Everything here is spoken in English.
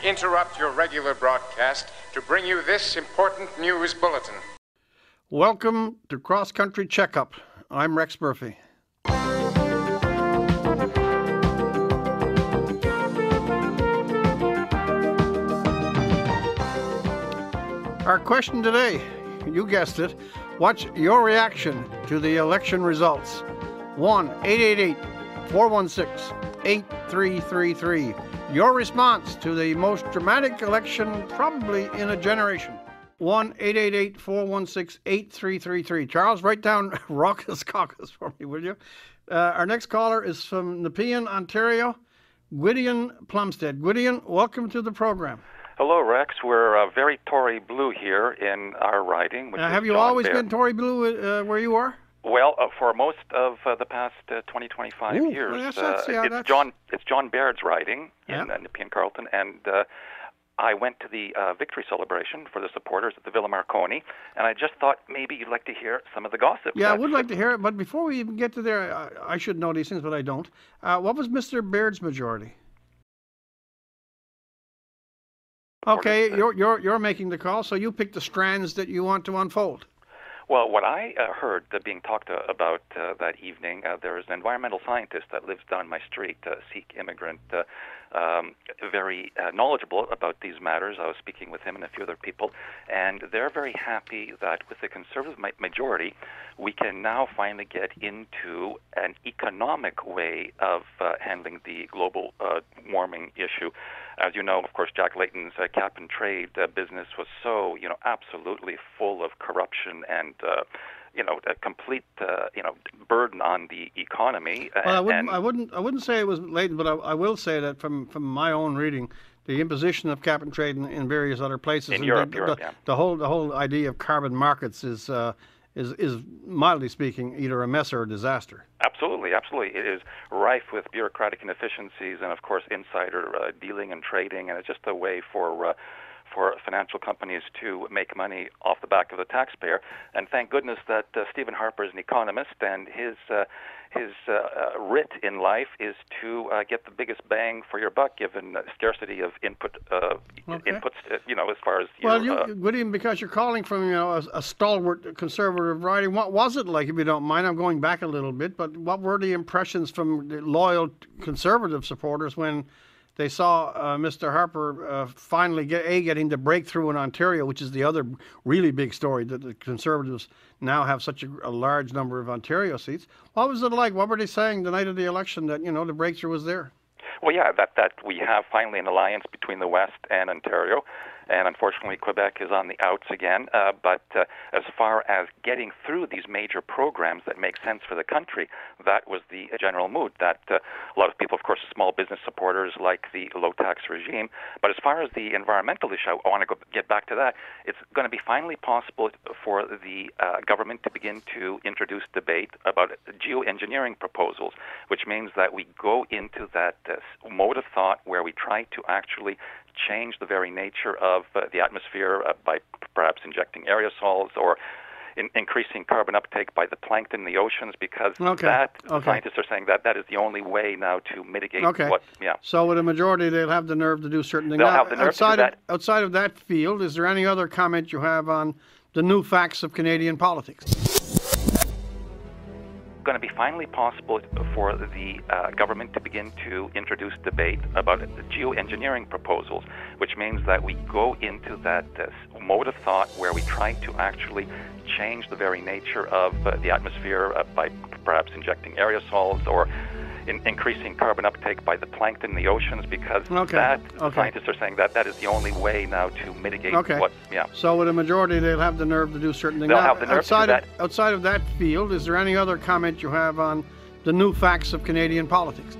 interrupt your regular broadcast to bring you this important news bulletin. Welcome to Cross Country Checkup. I'm Rex Murphy. Our question today, you guessed it, what's your reaction to the election results? 1-888-416-8333. Your response to the most dramatic election probably in a generation. 1-888-416-8333. Charles, write down Raucous Caucus for me, will you? Our next caller is from Nepean, Ontario, Gwydion Plumstead. Gwydion, welcome to the program. Hello, Rex. We're very Tory blue here in our riding. Have you always been Tory blue where you are? Well, for most of the past 25 years. It's John Baird's riding in Nepean Carleton, and I went to the victory celebration for the supporters at the Villa Marconi, and I just thought maybe you'd like to hear some of the gossip. Yeah, I would like to hear it, but before we even get to there, I should know these things, but I don't. What was Mr. Baird's majority? Okay, you're making the call, so you pick the strands that you want to unfold. Well, what I heard being talked about that evening, there is an environmental scientist that lives down my street, a Sikh immigrant, very knowledgeable about these matters. I was speaking with him and a few other people, and they're very happy that with the Conservative majority, we can now finally get into an economic way of handling the global warming issue. As you know, of course, Jack Layton's cap and trade business was so, absolutely full of corruption and, a complete, burden on the economy. Well, I wouldn't say it was Layton, but I will say that from my own reading, the imposition of cap and trade in various other places, in Europe, the whole idea of carbon markets is mildly speaking either a mess or a disaster. Absolutely. It is rife with bureaucratic inefficiencies and, of course, insider dealing and trading, and it's just a way for financial companies to make money off the back of the taxpayer. And thank goodness that Stephen Harper is an economist, and his writ in life is to get the biggest bang for your buck, given scarcity of inputs. As far as William, because you're calling from a stalwart conservative riding, what was it like, if you don't mind? I'm going back a little bit, but what were the impressions from the loyal conservative supporters when they saw Mr. Harper finally getting the breakthrough in Ontario, which is the other really big story, that the Conservatives now have such a large number of Ontario seats. What was it like? What were they saying the night of the election, that, the breakthrough was there? Well, yeah, that we have finally an alliance between the West and Ontario. And unfortunately, Quebec is on the outs again. But as far as getting through these major programs that make sense for the country, that was the general mood. That a lot of people, of course, small business supporters like the low-tax regime. But as far as the environmental issue, I want to get back to that. It's going to be finally possible for the government to begin to introduce debate about geo-engineering proposals, which means that we go into that mode of thought where we try to actually change the very nature of the atmosphere by perhaps injecting aerosols or increasing carbon uptake by the plankton in the oceans, because scientists are saying that is the only way now to mitigate So with a majority, they'll have the nerve to do certain things. They'll have the nerve to do that. Outside of that field, is there any other comment you have on the new facts of Canadian politics? Going to be finally possible for the government to begin to introduce debate about the geo-engineering proposals, which means that we go into that mode of thought where we try to actually change the very nature of the atmosphere by perhaps injecting aerosols or increasing carbon uptake by the plankton in the oceans, because scientists are saying that is the only way now to mitigate So with a majority, they'll have the nerve to do certain things. They'll have the nerve to do that. Outside of that field, is there any other comment you have on the new facts of Canadian politics?